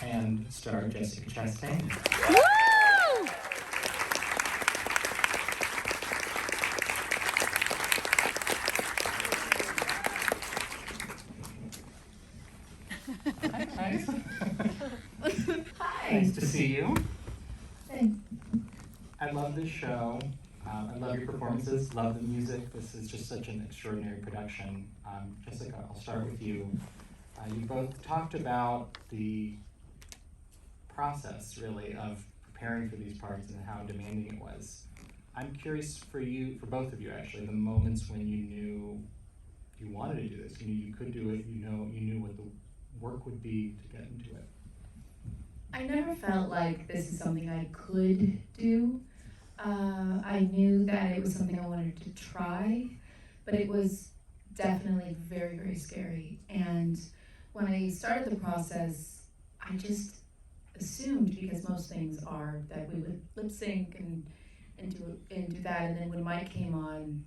and star Jessica Chastain. Woo! Hi, guys. Hi. Nice to see you. Thanks. I love this show. I love your performances, love the music. This is just such an extraordinary production. Jessica, I'll start with you. You both talked about the process, really, of preparing for these parts and how demanding it was. I'm curious for you, for both of you actually, the moments when you knew you wanted to do this, you knew you could do it, you knew what the work would be to get into it. I never felt like this is something I could do. I knew that it was something I wanted to try, but it was definitely very, very scary. And when I started the process, I just assumed, because most things are, that we would lip sync and do that. And then when Mike came on,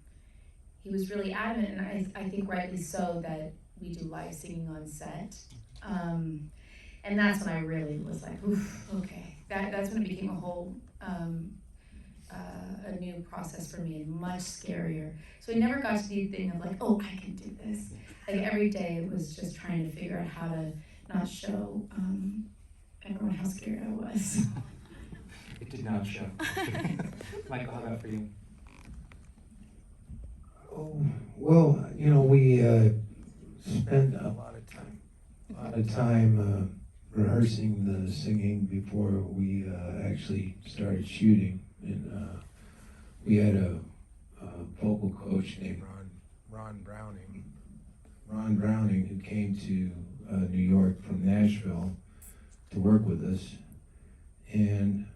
he was really adamant, and I think rightly so, that we do live singing on set. And that's when I really was like, oof, okay. That's when it became a whole a new process for me, and much scarier. So I never got to the thing of like, oh, I can do this. Like every day it was just trying to figure out how to not show everyone how scared I was. It did not show. Michael, how about for you? Oh, well, we spend a lot of time rehearsing the singing before we actually started shooting. And we had a vocal coach named Ron Browning, who came to New York from Nashville to work with us. And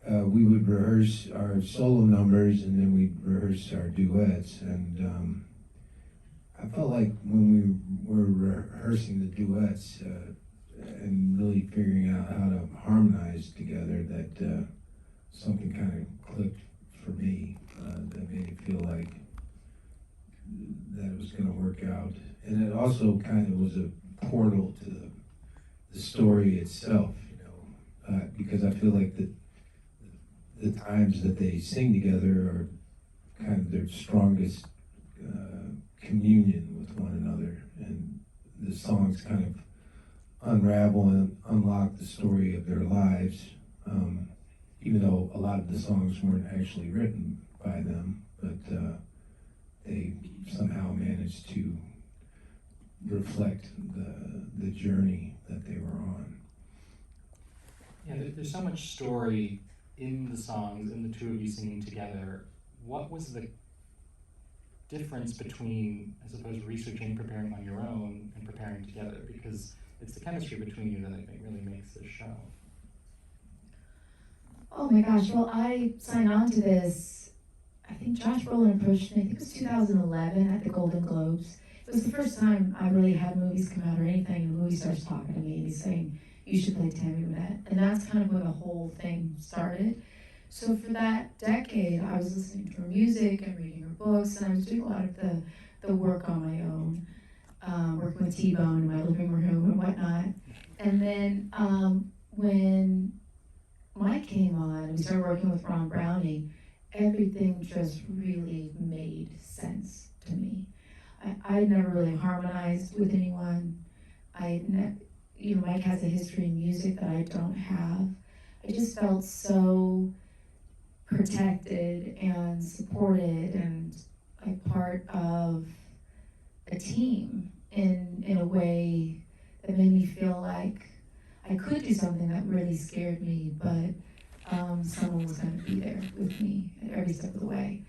we would rehearse our solo numbers, and then we'd rehearse our duets. And I felt like when we were rehearsing the duets and really figuring out how to harmonize together, that something kind of clicked for me that made it feel like that it was going to work out. And it also kind of was a portal to the story itself, because I feel like the times that they sing together are kind of their strongest communion with one another, and the songs kind of unravel and unlock the story of their lives, even though a lot of the songs weren't actually written by them, but they somehow managed to reflect the journey that they were on. Yeah, there's so much story in the songs, in the two of you singing together. What was the difference between, I suppose, researching, preparing on your own, and preparing together? Because it's the chemistry between you that I think really makes this show. Oh my gosh, well, I signed on to this, I think Josh Brolin approached me, I think it was 2011 at the Golden Globes. It was the first time I really had movies come out or anything, and the movie starts talking to me and he's saying, you should play Tammy. And that's kind of where the whole thing started. So for that decade, I was listening to her music and reading her books, and I was doing a lot of the work on my own, working with T-Bone in my living room and whatnot. And then when Mike came on, we started working with Ron Browning, everything just really made sense to me. I had never really harmonized with anyone. Mike has a history in music that I don't have. I just felt so protected and supported and like part of a team in a way that made me feel like I could do something that really scared me, but someone was going to be there with me at every step of the way.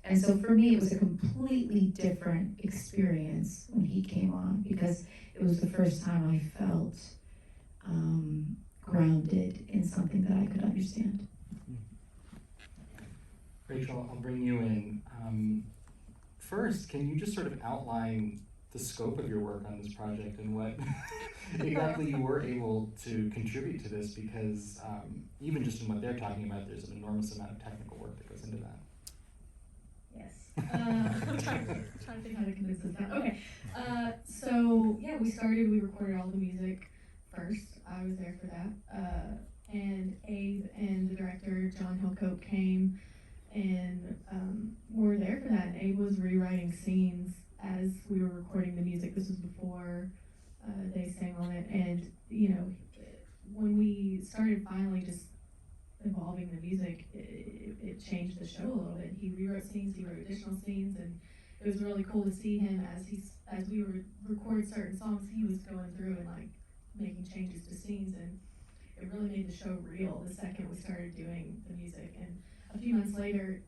And so for me, it was a completely different experience when he came on, because it was the first time I felt grounded in something that I could understand. Rachel, I'll bring you in. First, can you just sort of outline the scope of your work on this project and what exactly you were able to contribute to this? Because even just in what they're talking about, there's an enormous amount of technical work that goes into that. Yes. I'm trying to think how to condense this down. Okay. So yeah, we recorded all the music first. I was there for that. And Abe and the director, John Hillcoat, came and were there for that. And Abe was rewriting scenes as we were recording the music. This was before they sang on it. And, you know, when we started finally just evolving the music, it changed the show a little bit. He rewrote scenes, he wrote additional scenes, and it was really cool to see him as we would record certain songs, he was going through and like making changes to scenes, and it really made the show real the second we started doing the music. And a few months later,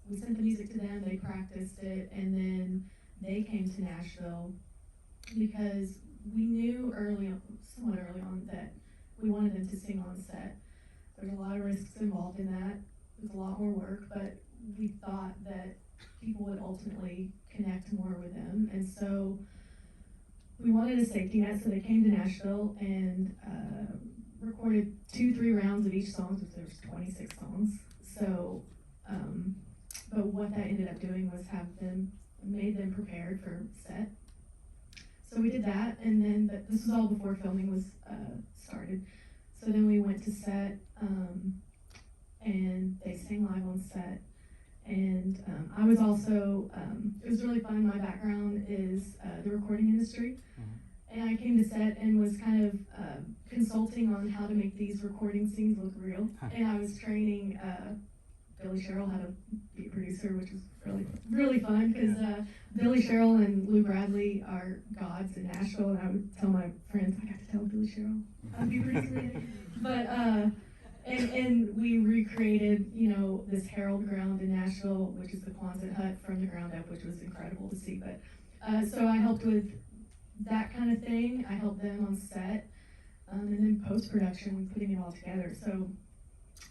we sent the music to them, they practiced it, and then they came to Nashville because we knew somewhat early on that we wanted them to sing on set. There's a lot of risks involved in that. It was a lot more work, but we thought that people would ultimately connect more with them. And so we wanted a safety net, so they came to Nashville and recorded 2-3 rounds of each song, because there's 26 songs. So, but what that ended up doing was made them prepared for set. So we did that, and then this was all before filming was started. So then we went to set, and they sang live on set. And I was also, it was really fun. My background is the recording industry. And I came to set and was kind of consulting on how to make these recording scenes look real. And I was training Billy Sherrill how to be a producer, which was really, really fun, because Billy Sherrill and Lou Bradley are gods in Nashville, and I would tell my friends, I got to tell Billy Sherrill I'd be a producer. But, and we recreated, you know, this Herald ground in Nashville, which is the Quonset hut from the ground up, which was incredible to see. But, so I helped with that kind of thing. I helped them on set, and then post-production, putting it all together. So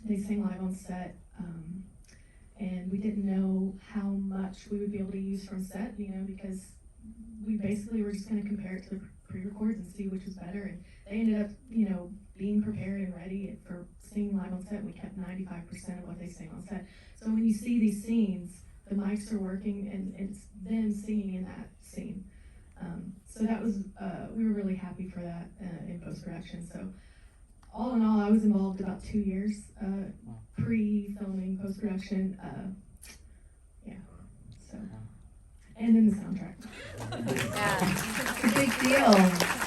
they sang live on set, and we didn't know how much we would be able to use from set, you know, because we basically were just going to compare it to the pre-records and see which was better. And they ended up, you know, being prepared and ready for singing live on set. And we kept 95% of what they sang on set. So when you see these scenes, the mics are working, and it's them singing in that scene. So that was, we were really happy for that in post-production. So all in all, I was involved about 2 years, pre-filming, post-production, yeah, so, and then the soundtrack. It's a big deal.